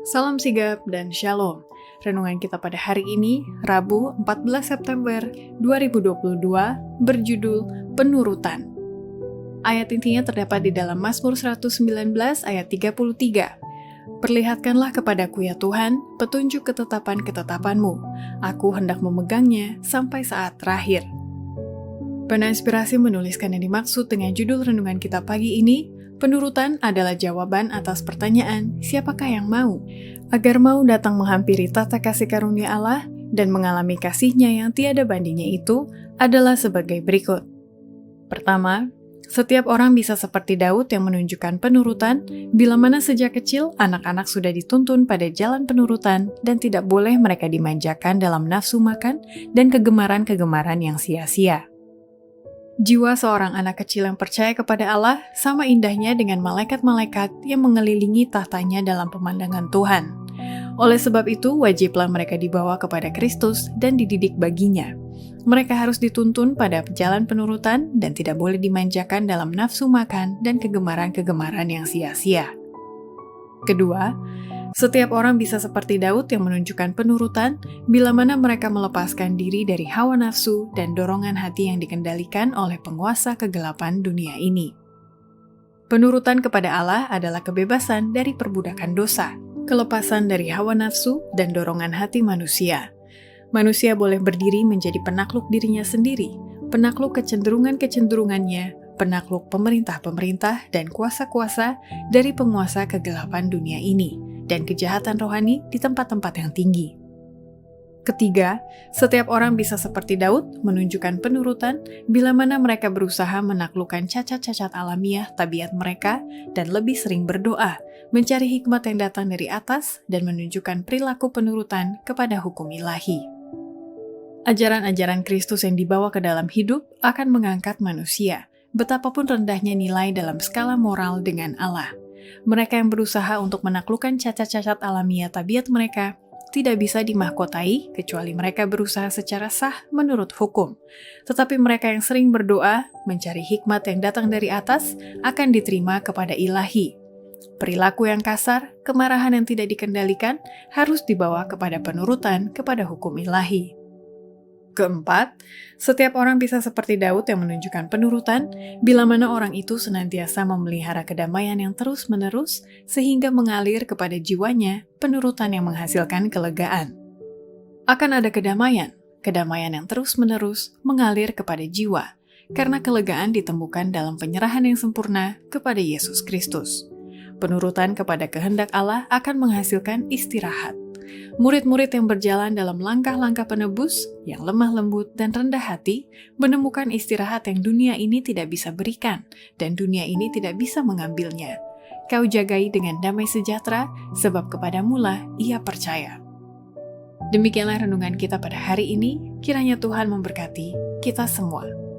Salam sigap dan shalom. Renungan kita pada hari ini, Rabu 14 September 2022, berjudul Penurutan. Ayat intinya terdapat di dalam Mazmur 119 ayat 33. Perlihatkanlah kepadaku ya Tuhan, petunjuk ketetapan-ketetapanmu. Aku hendak memegangnya sampai saat terakhir. Pena Inspirasi menuliskan yang dimaksud dengan judul renungan kita pagi ini, penurutan adalah jawaban atas pertanyaan, siapakah yang mau? Agar mau datang menghampiri tata kasih karunia Allah dan mengalami kasih-Nya yang tiada bandingnya itu adalah sebagai berikut. Pertama, setiap orang bisa seperti Daud yang menunjukkan penurutan, bila mana sejak kecil anak-anak sudah dituntun pada jalan penurutan dan tidak boleh mereka dimanjakan dalam nafsu makan dan kegemaran-kegemaran yang sia-sia. Jiwa seorang anak kecil yang percaya kepada Allah sama indahnya dengan malaikat-malaikat yang mengelilingi tahtanya dalam pemandangan Tuhan. Oleh sebab itu, wajiblah mereka dibawa kepada Kristus dan dididik baginya. Mereka harus dituntun pada jalan penurutan dan tidak boleh dimanjakan dalam nafsu makan dan kegemaran-kegemaran yang sia-sia. Kedua, setiap orang bisa seperti Daud yang menunjukkan penurutan bila mana mereka melepaskan diri dari hawa nafsu dan dorongan hati yang dikendalikan oleh penguasa kegelapan dunia ini. Penurutan kepada Allah adalah kebebasan dari perbudakan dosa, kelepasan dari hawa nafsu dan dorongan hati manusia. Manusia boleh berdiri menjadi penakluk dirinya sendiri, penakluk kecenderungan-kecenderungannya, penakluk pemerintah-pemerintah dan kuasa-kuasa dari penguasa kegelapan dunia ini, dan kejahatan rohani di tempat-tempat yang tinggi. Ketiga, setiap orang bisa seperti Daud menunjukkan penurutan bila mana mereka berusaha menaklukkan cacat-cacat alamiah tabiat mereka dan lebih sering berdoa, mencari hikmat yang datang dari atas dan menunjukkan perilaku penurutan kepada hukum ilahi. Ajaran-ajaran Kristus yang dibawa ke dalam hidup akan mengangkat manusia, betapapun rendahnya nilai dalam skala moral dengan Allah. Mereka yang berusaha untuk menaklukkan cacat-cacat alamiah tabiat mereka tidak bisa dimahkotai kecuali mereka berusaha secara sah menurut hukum. Tetapi mereka yang sering berdoa, mencari hikmat yang datang dari atas, akan diterima kepada ilahi. Perilaku yang kasar, kemarahan yang tidak dikendalikan, harus dibawa kepada penurutan kepada hukum ilahi. Keempat, setiap orang bisa seperti Daud yang menunjukkan penurutan bila mana orang itu senantiasa memelihara kedamaian yang terus-menerus sehingga mengalir kepada jiwanya penurutan yang menghasilkan kelegaan. Akan ada kedamaian yang terus-menerus mengalir kepada jiwa karena kelegaan ditemukan dalam penyerahan yang sempurna kepada Yesus Kristus. Penurutan kepada kehendak Allah akan menghasilkan istirahat. Murid-murid yang berjalan dalam langkah-langkah penebus, yang lemah lembut dan rendah hati, menemukan istirahat yang dunia ini tidak bisa berikan, dan dunia ini tidak bisa mengambilnya. Kau jagai dengan damai sejahtera, sebab kepadamulah ia percaya. Demikianlah renungan kita pada hari ini, kiranya Tuhan memberkati kita semua.